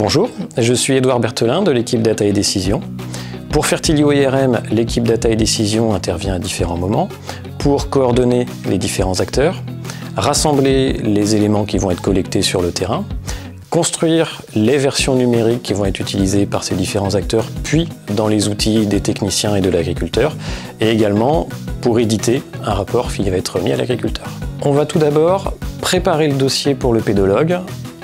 Bonjour, je suis Édouard Berthelin de l'équipe Data et Décision. Pour Fertilio IRM, l'équipe Data et Décision intervient à différents moments pour coordonner les différents acteurs, rassembler les éléments qui vont être collectés sur le terrain, construire les versions numériques qui vont être utilisées par ces différents acteurs, puis dans les outils des techniciens et de l'agriculteur, et également pour éditer un rapport qui va être remis à l'agriculteur. On va tout d'abord préparer le dossier pour le pédologue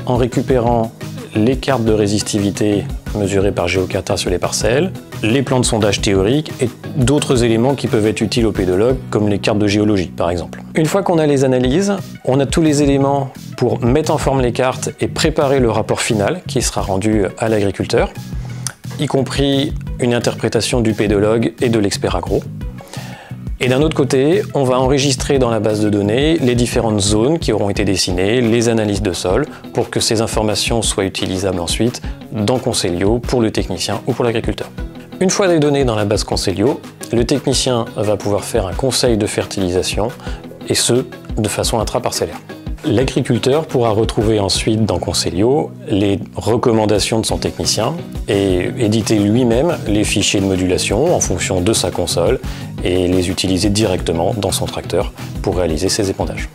en récupérant les cartes de résistivité mesurées par Geocata sur les parcelles, les plans de sondage théoriques et d'autres éléments qui peuvent être utiles au pédologue, comme les cartes de géologie par exemple. Une fois qu'on a les analyses, on a tous les éléments pour mettre en forme les cartes et préparer le rapport final qui sera rendu à l'agriculteur, y compris une interprétation du pédologue et de l'expert agro. Et d'un autre côté, on va enregistrer dans la base de données les différentes zones qui auront été dessinées, les analyses de sol, pour que ces informations soient utilisables ensuite dans Conselio pour le technicien ou pour l'agriculteur. Une fois les données dans la base Conselio, le technicien va pouvoir faire un conseil de fertilisation, et ce, de façon intraparcellaire. L'agriculteur pourra retrouver ensuite dans Conselio les recommandations de son technicien et éditer lui-même les fichiers de modulation en fonction de sa console et les utiliser directement dans son tracteur pour réaliser ses épandages.